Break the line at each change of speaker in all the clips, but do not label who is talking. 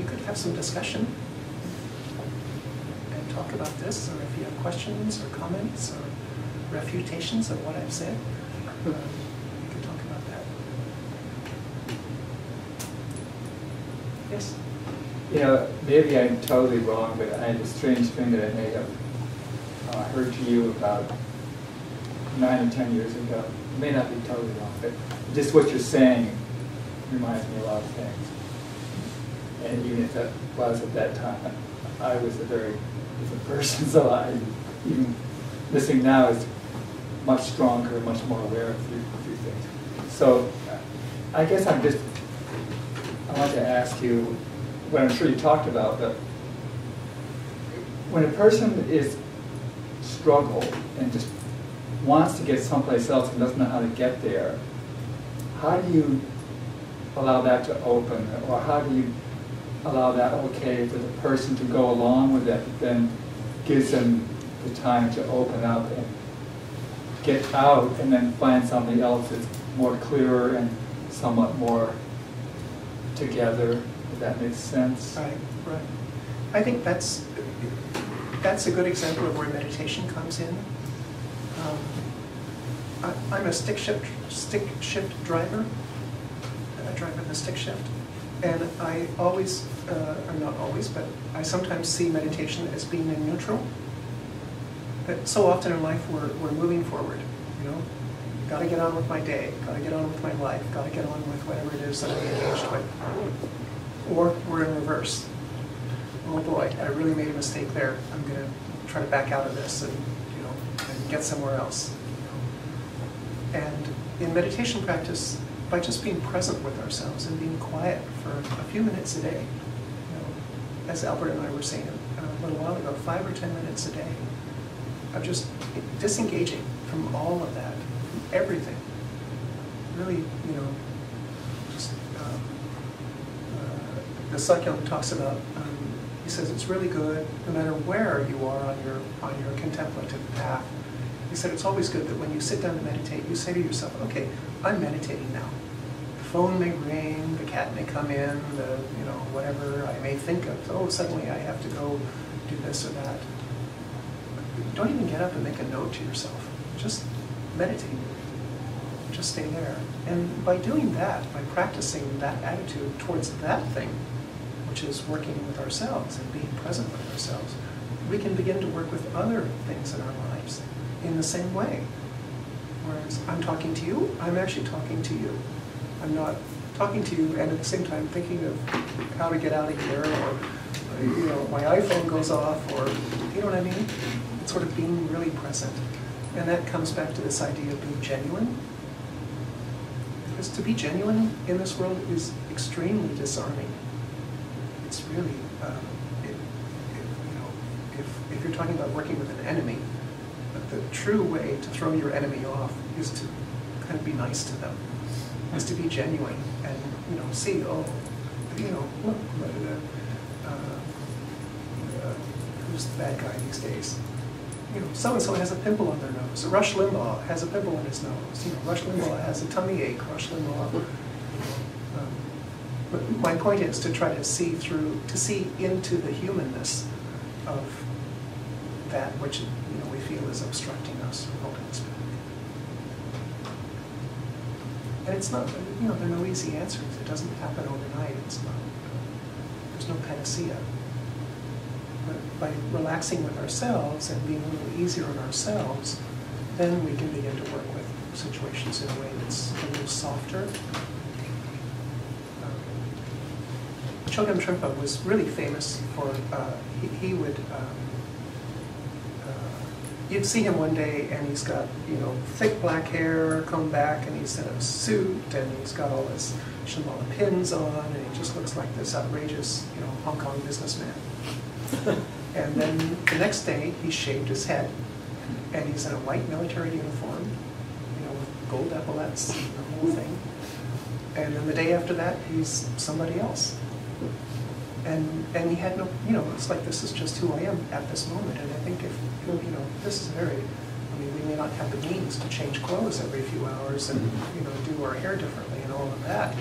we could have some discussion and talk about this, or if you have questions or comments or refutations of what I've said, we could talk about that. Yes?
Yeah, maybe I'm totally wrong, but I had a strange thing that I may have heard to you about 9 or 10 years ago. It may not be totally wrong, but just what you're saying reminds me of a lot of things. And even if that was at that time, I was a very different person, so even listening now is much stronger, much more aware of a few things. So I guess I want to ask you, what I'm sure you talked about, but when a person is struggled and just wants to get someplace else and doesn't know how to get there, how do you allow that to open, or how do you allow that okay for the person to go along with it, but then gives them the time to open up and get out and then find something else that's more clearer and somewhat more together, if that makes sense?
Right, right. I think that's a good example of where meditation comes in. I'm a stick shift driver. I drive in a stick shift. And I always, or not always, but I sometimes see meditation as being in neutral. But so often in life we're moving forward, you know? Got to get on with my day, got to get on with my life, got to get on with whatever it is that I'm engaged with. Or we're in reverse. Oh boy, I really made a mistake there. I'm going to try to back out of this and, you know, and get somewhere else. You know? And in meditation practice, by just being present with ourselves and being quiet for a few minutes a day, you know, as Albert and I were saying a little while ago, 5 or 10 minutes a day of just disengaging from all of that, from everything. Really, you know, just the Sakyong talks about. He says it's really good, no matter where you are on your contemplative path. He said it's always good that when you sit down to meditate, you say to yourself, okay, I'm meditating now. The phone may ring, the cat may come in, you know, whatever I may think of. Oh, suddenly I have to go do this or that. Don't even get up and make a note to yourself. Just meditate. Just stay there. And by doing that, by practicing that attitude towards that thing, which is working with ourselves and being present with ourselves, we can begin to work with other things in our lives in the same way. Whereas I'm talking to you, I'm actually talking to you. I'm not talking to you and at the same time thinking of how to get out of here, or you know, my iPhone goes off, or you know what I mean? It's sort of being really present. And that comes back to this idea of being genuine. Because to be genuine in this world is extremely disarming. It's really, you know, if you're talking about working with an enemy, the true way to throw your enemy off is to kind of be nice to them, is to be genuine and, you know, see, oh, you know, look, who's the bad guy these days? You know, so-and-so has a pimple on their nose. Rush Limbaugh has a pimple on his nose. You know, Rush Limbaugh has a tummy ache. Rush Limbaugh. But my point is to try to see into the humanness of that which, you know, we feel is obstructing us or holding us back. And it's not, you know, there are no easy answers. It doesn't happen overnight. It's not, there's no panacea. But by relaxing with ourselves and being a little easier on ourselves, then we can begin to work with situations in a way that's a little softer. Chogyam Trungpa was really famous for, he would, you'd see him one day and he's got, you know, thick black hair, combed back, and he's in a suit, and he's got all his Shambhala pins on, and he just looks like this outrageous, you know, Hong Kong businessman. And then the next day, he shaved his head, and he's in a white military uniform, you know, with gold epaulets, and the whole thing. And then the day after that, he's somebody else. And he had no, you know, it's like, this is just who I am at this moment. And I think if, you know, this is very, I mean, we may not have the means to change clothes every few hours and, you know, do our hair differently and all of that.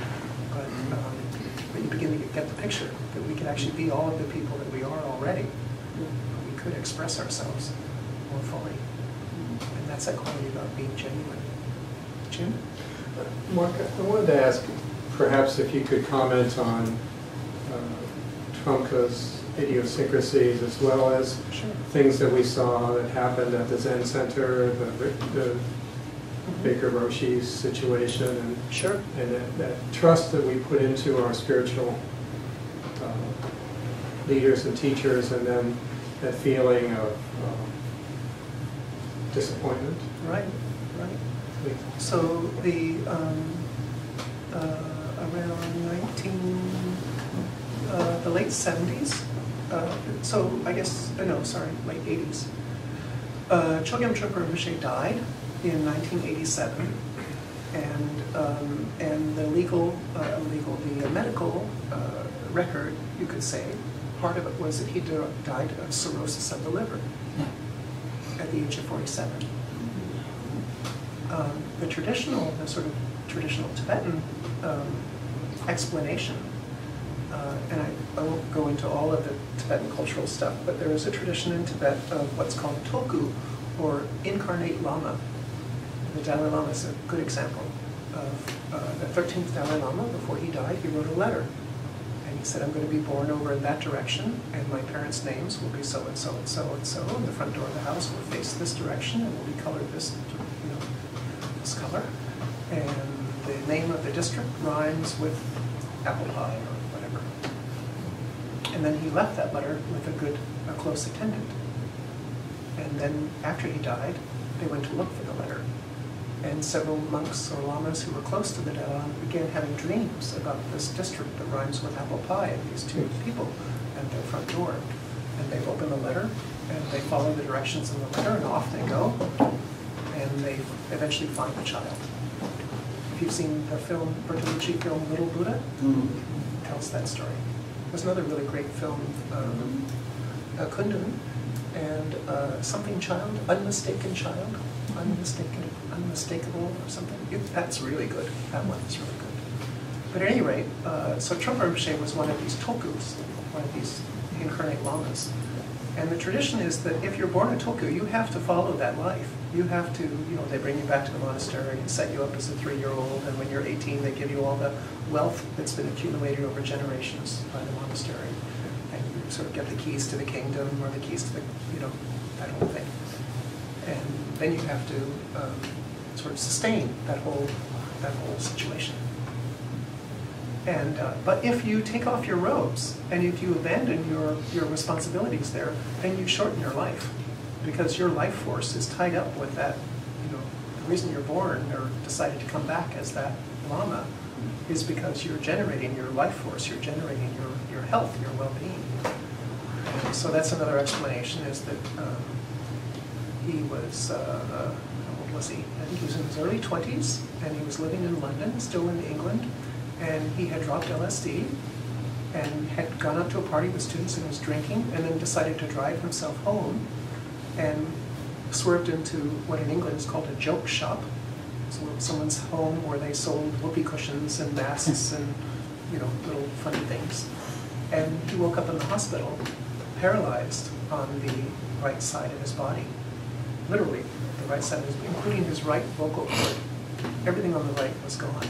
But you begin to get get the picture, that we could actually be all of the people that we are already. We could express ourselves more fully. And that's that quality about being genuine. Jim?
Mark, I wanted to ask, perhaps if you could comment on Trungpa's idiosyncrasies as well as things that we saw that happened at the Zen Center, the Baker Roshi's situation, and that trust that we put into our spiritual leaders and teachers, and then that feeling of disappointment.
Right, right. So the around the late 70s, so I guess, no, sorry, late 80s. Chogyam Trungpa Rinpoche died in 1987, and the the medical record, you could say, part of it was that he died of cirrhosis of the liver at the age of 47. The sort of traditional Tibetan explanation, and I won't go into all of the Tibetan cultural stuff, but there is a tradition in Tibet of what's called toku, or incarnate Lama. The Dalai Lama is a good example of the 13th Dalai Lama. Before he died, he wrote a letter. And he said, I'm going to be born over in that direction, and my parents' names will be so and so and so and so, and the front door of the house will face this direction, and will be colored this, this color. And the name of the district rhymes with apple pie or whatever. And then he left that letter with a close attendant. And then after he died, they went to look for the letter. And several monks or lamas who were close to the Dalai Lama began having dreams about this district that rhymes with apple pie and these two people at their front door. And they open the letter, and they follow the directions in the letter, and off they go. And they eventually find the child. If you've seen the film, Bertolucci film, Little Buddha, it tells that story. There's another really great film, Kundun, and something child, unmistaken child, unmistakable or something. That's really good. That one is really good. But at any rate, so Trungpa Rinpoche was one of these tokus, one of these incarnate lamas. And the tradition is that if you're born a toku, you have to follow that life. You have to, they bring you back to the monastery and set you up as a 3-year-old, and when you're 18, they give you all the wealth that's been accumulated over generations by the monastery. And you sort of get the keys to the kingdom, or the keys to the, that whole thing. And then you have to sort of sustain that whole situation. And but if you take off your robes and if you abandon your responsibilities there, then you shorten your life, because your life force is tied up with that. The reason you're born or decided to come back as that lama is because you're generating your life force, you're generating your health, your well-being. And so that's another explanation, is that he was, how old was he? I think he was in his early 20s, and he was living in London, still in England, and he had dropped LSD and had gone out to a party with students and was drinking, and then decided to drive himself home and swerved into what in England is called a joke shop. So someone's home where they sold whoopee cushions and masks and little funny things. And he woke up in the hospital, paralyzed on the right side of his body. Literally, the right side, including his right vocal cord. Everything on the right was gone.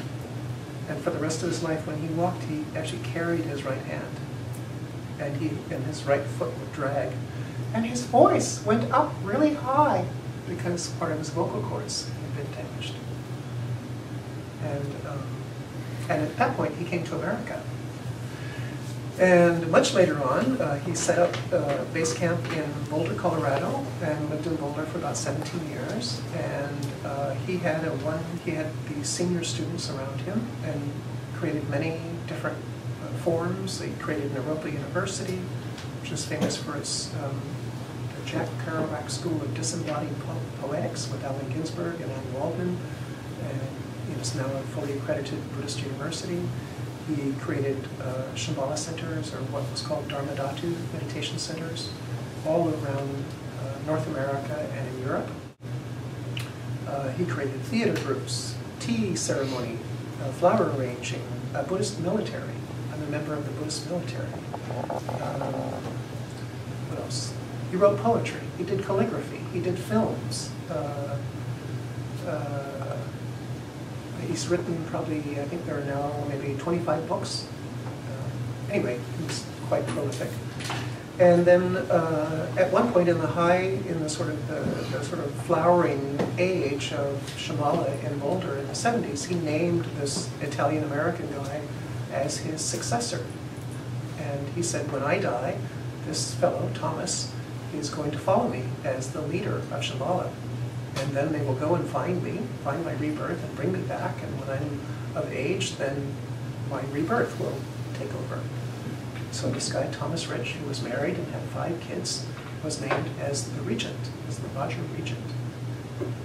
And for the rest of his life, when he walked, he actually carried his right hand. And his right foot would drag. And his voice went up really high because part of his vocal cords had been damaged. And at that point, he came to America. And much later on, he set up base camp in Boulder, Colorado, and lived in Boulder for about 17 years. And he had these senior students around him, and created many different forms. He created Naropa University, which is famous for its the Jack Kerouac School of Disembodied Poetics with Allen Ginsberg and Anne Waldman. And it's now a fully accredited Buddhist university. He created Shambhala centers, or what was called Dharmadhatu meditation centers, all around North America and in Europe. He created theater groups, tea ceremony, flower arranging, a Buddhist military. I mean, a member of the Buddhist military. What else? He wrote poetry. He did calligraphy. He did films. He's written probably, I think there are now maybe 25 books. Anyway, he's quite prolific. And then at one point in the sort of flowering age of Shambhala in Boulder in the 70s, he named this Italian-American guy as his successor. And he said, when I die, this fellow, Thomas, is going to follow me as the leader of Shambhala. And then they will go and find me, find my rebirth, and bring me back. And when I'm of age, then my rebirth will take over. So this guy, Thomas Rich, who was married and had 5 kids, was named as the regent, as the Roger Regent.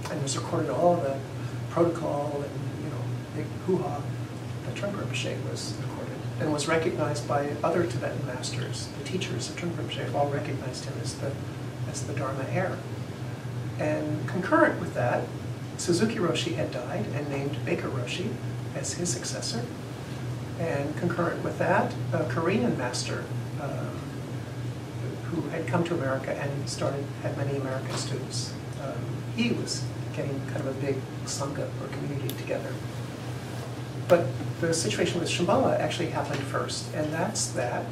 And was recorded all the protocol and, big hoo-ha that Trungpa Rinpoche was recorded. And was recognized by other Tibetan masters. The teachers of Trungpa Rinpoche all recognized him as the Dharma heir. And concurrent with that, Suzuki Roshi had died and named Baker Roshi as his successor. And concurrent with that, a Korean master who had come to America and had many American students. He was getting kind of a big sangha or community together. But the situation with Shambhala actually happened first, and that's that.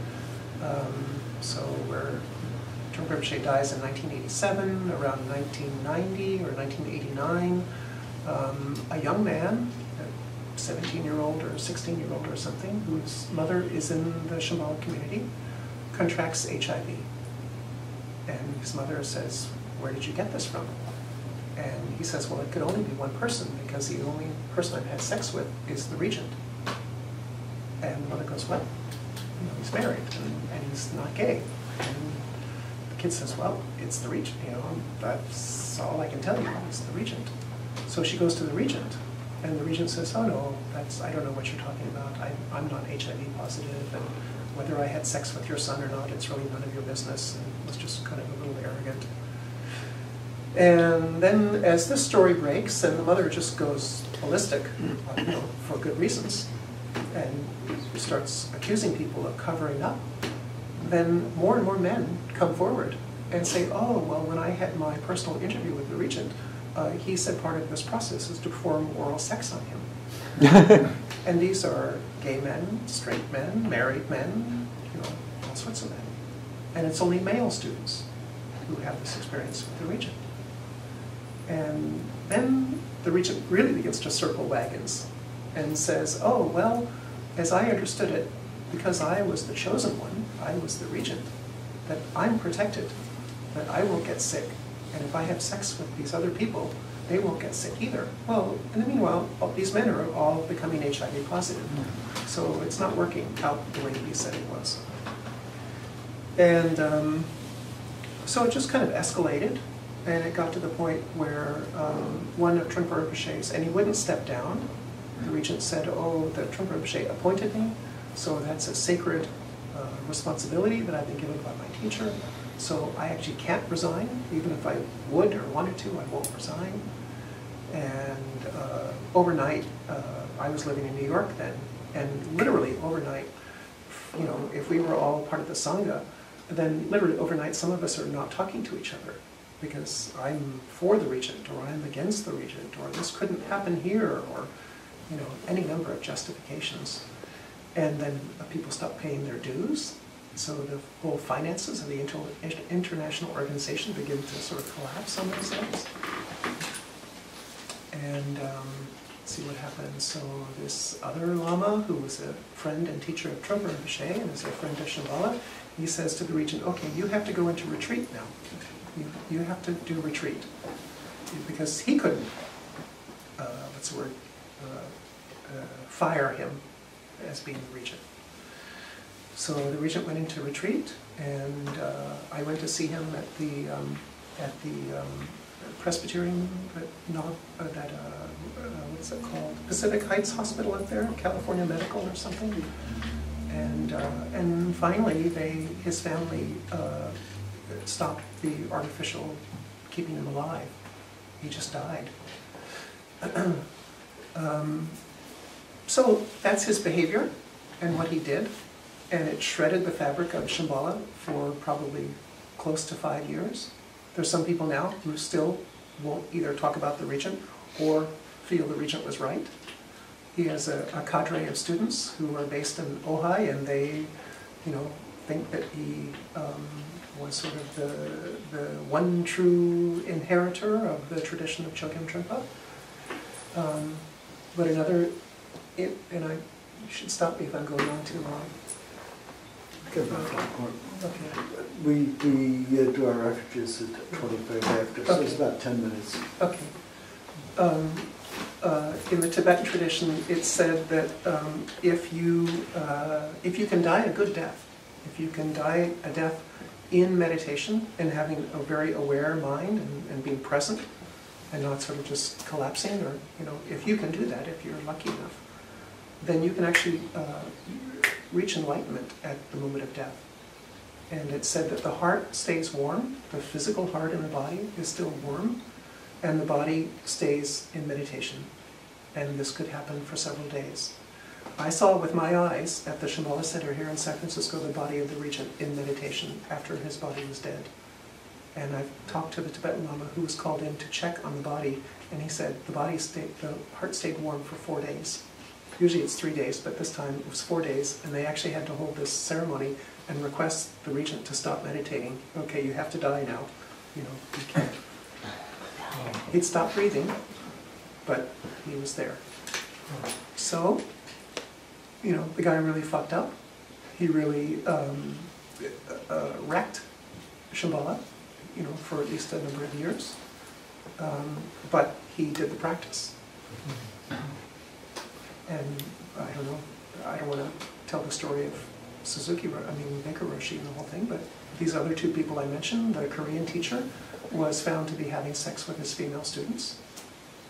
So where Trungpa Rinpoche dies in 1987, around 1990 or 1989, a young man, 17-year-old or 16-year-old or something, whose mother is in the Shambhala community, contracts HIV. And his mother says, where did you get this from? And he says, well, it could only be one person, because the only person I've had sex with is the regent. And the mother goes, what? He's married, and he's not gay. And the kid says, well, it's the regent, that's all I can tell you, it's the regent. So she goes to the regent. And the regent says, oh no, I don't know what you're talking about. I'm not HIV positive, and whether I had sex with your son or not, it's really none of your business. And it was just kind of a little arrogant. And then as this story breaks, and the mother just goes ballistic, for good reasons, and starts accusing people of covering up, then more and more men come forward and say, oh, well, when I had my personal interview with the regent, he said part of this process is to perform oral sex on him. And these are gay men, straight men, married men, all sorts of men. And it's only male students who have this experience with the regent. And then the regent really begins to circle wagons and says, oh, well, as I understood it, because I was the chosen one, I was the regent, that I'm protected, that I won't get sick. And if I have sex with these other people, they won't get sick either. Well, in the meanwhile, these men are all becoming HIV positive. So it's not working out the way he said it was. And so it just kind of escalated. And it got to the point where one of Trungpa Rinpoche's, and he wouldn't step down. The regent said, oh, the Trungpa Rinpoche appointed me, so that's a sacred responsibility that I've been given by my teacher. So I actually can't resign. Even if I would or wanted to, I won't resign. And overnight, I was living in New York then, and literally overnight, if we were all part of the Sangha, then literally overnight some of us are not talking to each other because I'm for the regent, or I'm against the regent, or this couldn't happen here, or any number of justifications. And then people stop paying their dues. So the whole finances of the international organization begin to sort of collapse on themselves. And let's see what happens. So this other Lama, who was a friend and teacher of Trungpa Rinpoche and is a friend of Shambhala, he says to the regent, okay, you have to go into retreat now. You have to do retreat. Because he couldn't, fire him as being the regent. So the regent went into retreat, and I went to see him at the Presbyterian, what's it called? Pacific Heights Hospital up there, California Medical or something. And finally, his family stopped the artificial keeping him alive. He just died. So that's his behavior and what he did. and it shredded the fabric of Shambhala for probably close to 5 years. There's some people now who still won't either talk about the regent or feel the regent was right. He has a cadre of students who are based in Ojai, and they, think that he was sort of the one true inheritor of the tradition of Chogyam Trungpa. But another, and you should stop me if I'm going on too long. Okay.
We do our refuges at 25 after, so it's about 10 minutes.
Okay. In the Tibetan tradition, it's said that if you can die a good death, if you can die a death in meditation and having a very aware mind and being present and not sort of just collapsing, or if you can do that, if you're lucky enough, then you can actually reach enlightenment at the moment of death. And it's said that the heart stays warm, the physical heart in the body is still warm, and the body stays in meditation. And this could happen for several days. I saw with my eyes at the Shambhala Center here in San Francisco the body of the regent in meditation after his body was dead. And I've talked to the Tibetan Lama who was called in to check on the body, and he said the heart stayed warm for 4 days. Usually it's 3 days, but this time it was 4 days, and they actually had to hold this ceremony and request the regent to stop meditating. Okay, you have to die now. You can't. He'd stopped breathing, but he was there. So, the guy really fucked up. He really wrecked Shambhala, for at least a number of years. But he did the practice. And I don't want to tell the story of Baker Roshi and the whole thing, but these other two people I mentioned, the Korean teacher was found to be having sex with his female students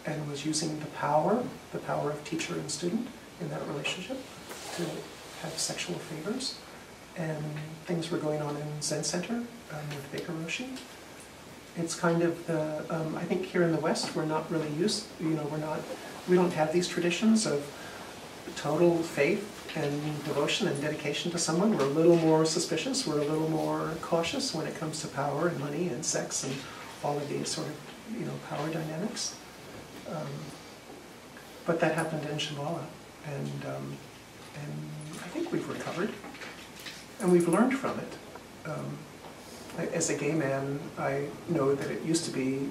and was using the power of teacher and student in that relationship to have sexual favors. And things were going on in Zen Center with Baker Roshi. It's kind of the, I think here in the West we're not really used, we don't have these traditions of total faith and devotion and dedication to someone. We're a little more suspicious, we're a little more cautious when it comes to power and money and sex and all of these sort of, power dynamics. But that happened in Shambhala, and I think we've recovered, and we've learned from it. As a gay man, I know that it used to be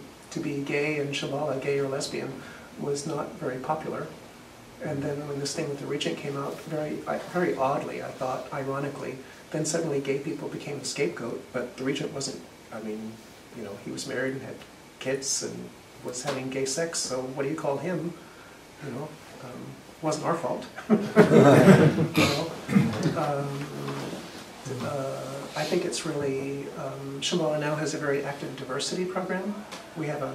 gay in Shambhala, gay or lesbian, was not very popular. And then when this thing with the regent came out, very oddly, I thought, ironically, then suddenly gay people became the scapegoat, but the regent wasn't. He was married and had kids and was having gay sex, so what do you call him? Wasn't our fault. I think it's really, Shambhala now has a very active diversity program. We have a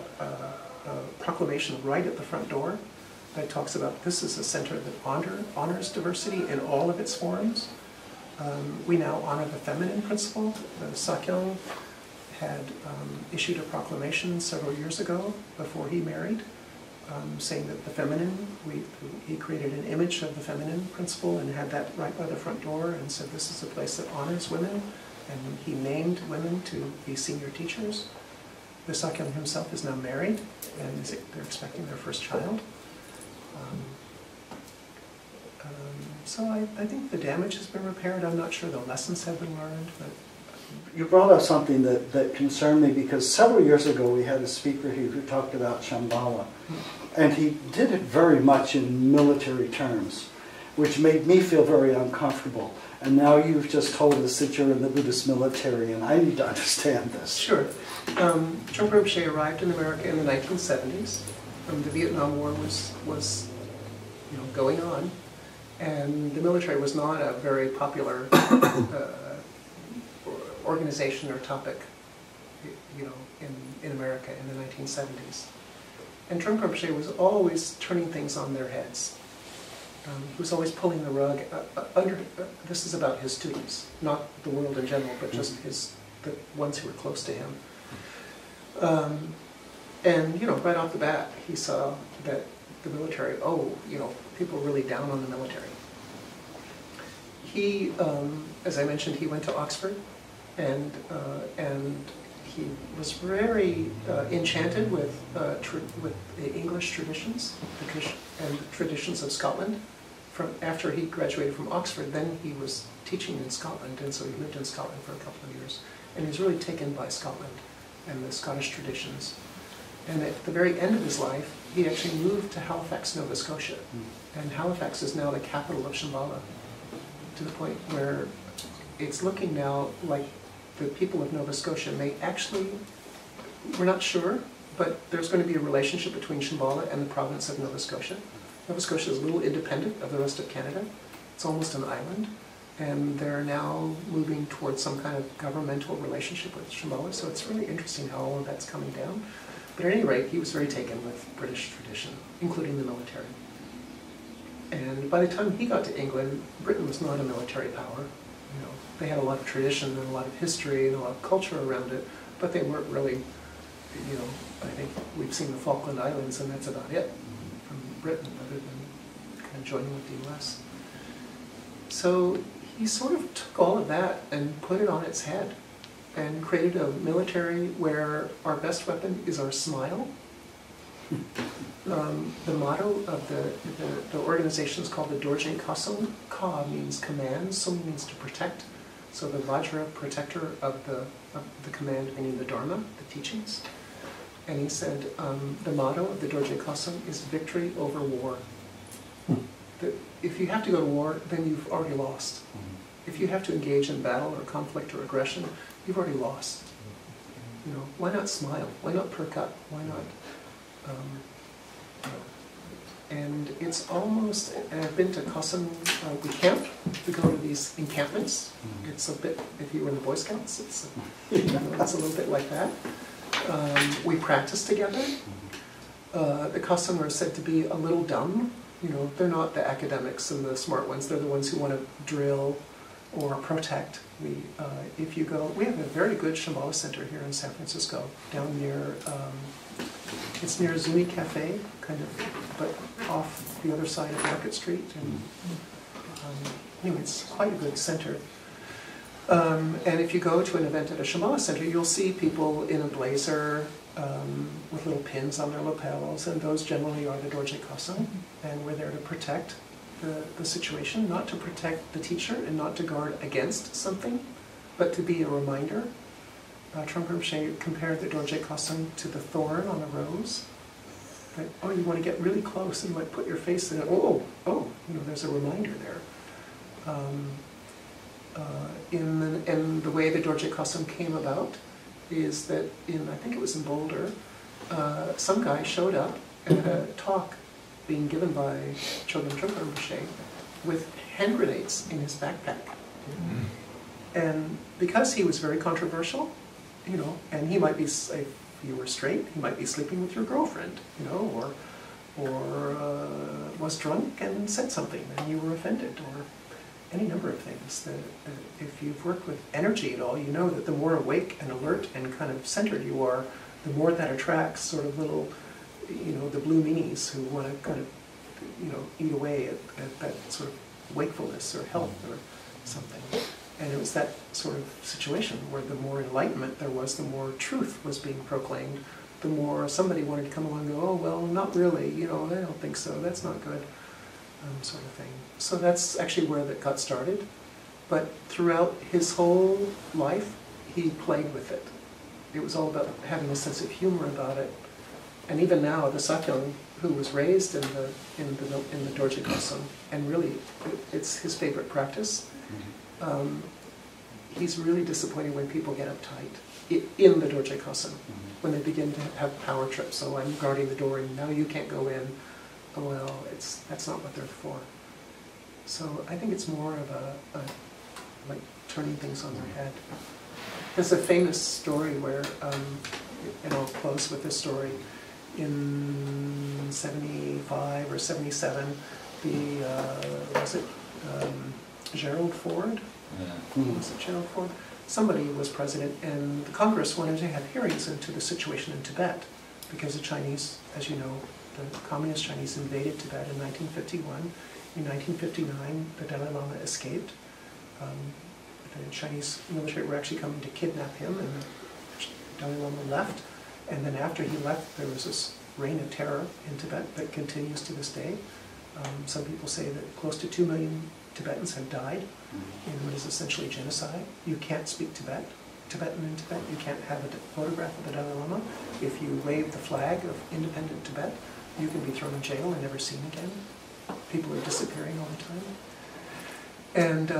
proclamation right at the front door that talks about this is a center that honors diversity in all of its forms. We now honor the feminine principle. Sakyong had issued a proclamation several years ago before he married, saying that the feminine, he created an image of the feminine principle and had that right by the front door and said this is a place that honors women, and he named women to be senior teachers. The Sakyong himself is now married, and they're expecting their first child. So I think the damage has been repaired. I'm not sure the lessons have been learned, but
You brought up something that concerned me, because several years ago we had a speaker here who talked about Shambhala, and he did it very much in military terms, which made me feel very uncomfortable. And now you've just told us that you're in the Buddhist military, and I need to understand this.
Sure. Trungpa Rinpoche arrived in America in the 1970s. The Vietnam War was going on, and the military was not a very popular organization or topic, in America in the 1970s. And Trungpa Rinpoche was always turning things on their heads. He was always pulling the rug under. This is about his students, not the world in general, but just the ones who were close to him. And right off the bat, he saw that the military. People were really down on the military. he, as I mentioned, he went to Oxford, and he was very enchanted with the English traditions and the traditions of Scotland. After he graduated from Oxford, then he was teaching in Scotland, and so he lived in Scotland for a couple of years. And he was really taken by Scotland and the Scottish traditions. And at the very end of his life, he actually moved to Halifax, Nova Scotia. And Halifax is now the capital of Shambhala, to the point where it's looking now like the people of Nova Scotia may actually, we're not sure, but there's going to be a relationship between Shambhala and the province of Nova Scotia. Nova Scotia is a little independent of the rest of Canada. It's almost an island. And they're now moving towards some kind of governmental relationship with Shambhala. So it's really interesting how all of that's coming down. But at any rate, he was very taken with British tradition, including the military. And by the time he got to England, Britain was not a military power. You know, they had a lot of tradition and a lot of history and a lot of culture around it, but they weren't really, you know, I think we've seen the Falkland Islands and that's about it from Britain, other than kind of joining with the US. So he sort of took all of that and put it on its head and created a military where our best weapon is our smile. The motto of the organization is called the Dorje Kasung. Ka means command, Sung means to protect. So the Vajra, protector of the command, meaning the Dharma, the teachings. And he said the motto of the Dorje Kasung is victory over war. That if you have to go to war, then you've already lost. If you have to engage in battle or conflict or aggression, you've already lost. You know, why not smile? Why not perk up? Why not? And it's almost, and I've been to Kasung, we camp, we go to these encampments. It's a bit, if you were in the Boy Scouts, it's a little bit like that. We practice together. The Kasung are said to be a little dumb. You know, they're not the academics and the smart ones. They're the ones who want to drill or protect. If you go, we have a very good Shambhala center here in San Francisco, down near, it's near Zuni Cafe, kind of, but off the other side of Market Street. And anyway, it's quite a good center. And if you go to an event at a Shambhala center, you'll see people in a blazer with little pins on their lapels, and those generally are the Dorje Kasung, and we're there to protect the situation, not to protect the teacher and not to guard against something, but to be a reminder. Trungpa Rinpoche compared the Dorje Kasung to the thorn on a rose. Right? Oh, you want to get really close and like put your face in it. Oh, you know, there's a reminder there. And the way the Dorje Kasung came about is that I think it was in Boulder, some guy showed up at a talk being given by Chogyam Trungpa Rinpoche with hand grenades in his backpack. And because he was very controversial, you know, and he might be, if you were straight, he might be sleeping with your girlfriend, you know, or was drunk and said something and you were offended, or any number of things. That if you've worked with energy at all, you know that the more awake and alert and kind of centered you are, the more that attracts sort of little, you know, the blue meanies who want to kind of, you know, eat away at that sort of wakefulness or health or something. And it was that sort of situation where the more enlightenment there was, the more truth was being proclaimed, the more somebody wanted to come along and go, oh, well, not really, you know, I don't think so, that's not good, sort of thing. So that's actually where that got started. But throughout his whole life, he played with it. It was all about having a sense of humor about it. And even now, the Sakyong, who was raised in the Dorje Kasung, and really, it's his favorite practice. He's really disappointed when people get uptight in the Dorje Kasung, when they begin to have power trips. So I'm guarding the door, and now you can't go in. Oh, well, that's not what they're for. So I think it's more of a like turning things on their head. There's a famous story where, and I'll close with this story. In 75 or 77, Gerald Ford? Was it Gerald Ford? Somebody was president, and the Congress wanted to have hearings into the situation in Tibet, because the Chinese, as you know, the Communist Chinese invaded Tibet in 1951. In 1959, the Dalai Lama escaped, the Chinese military were actually coming to kidnap him, and the Dalai Lama left. And then after he left, there was this reign of terror in Tibet that continues to this day. Some people say that close to 2 million Tibetans have died in what is essentially genocide. You can't speak Tibetan in Tibet. You can't have a photograph of the Dalai Lama. If you wave the flag of independent Tibet, you can be thrown in jail and never seen again. People are disappearing all the time. And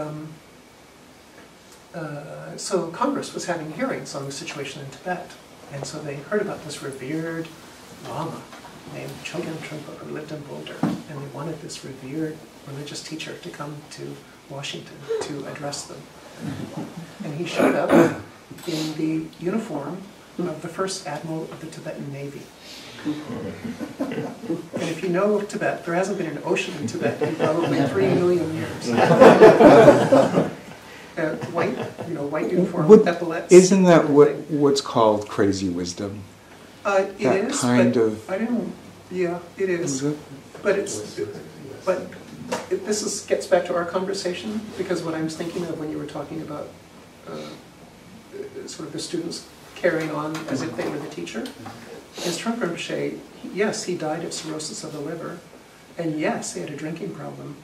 so Congress was having hearings on the situation in Tibet. And so they heard about this revered Lama named Chogyam Trungpa, who lived in Boulder. And they wanted this revered religious teacher to come to Washington to address them. And he showed up in the uniform of the first admiral of the Tibetan Navy. And if you know Tibet, there hasn't been an ocean in Tibet in probably 3 million years. White uniform, epaulets.
Isn't that what's called crazy wisdom?
It
that
is,
kind
but
of.
I don't. Yeah, it is. This gets back to our conversation, because what I was thinking of when you were talking about sort of the students carrying on as if they were the teacher, is Trungpa Rinpoche. Yes, he died of cirrhosis of the liver, and yes, he had a drinking problem.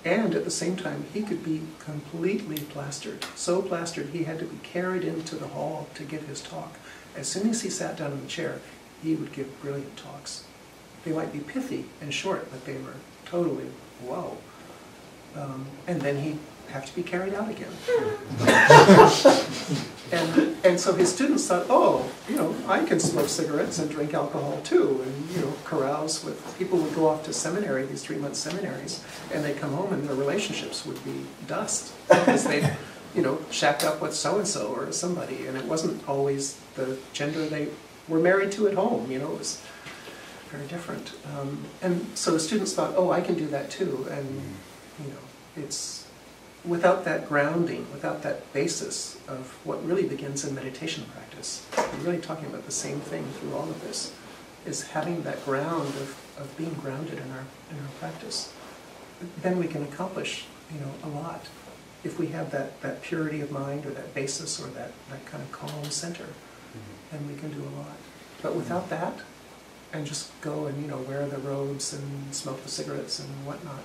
And at the same time, he could be completely plastered. So plastered, he had to be carried into the hall to give his talk. As soon as he sat down in the chair, he would give brilliant talks. They might be pithy and short, but they were totally, whoa. And then he'd have to be carried out again. And so his students thought, oh, I can smoke cigarettes and drink alcohol too, and carouse with people would go off to seminary, these 3-month seminaries, and they'd come home and their relationships would be dust because they'd shacked up with so-and-so or somebody, and it wasn't always the gender they were married to at home. It was very different. And so the students thought, oh, I can do that too, and it's without that grounding, without that basis of what really begins in meditation practice. We're really talking about the same thing through all of this, is having that ground of being grounded in our practice. Then we can accomplish a lot if we have that purity of mind or that basis or that kind of calm center. Then we can do a lot. But without that, and just go and wear the robes and smoke the cigarettes and whatnot,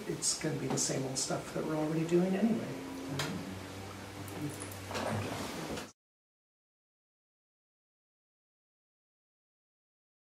it's going to be the same old stuff that we're already doing anyway.
Thank you.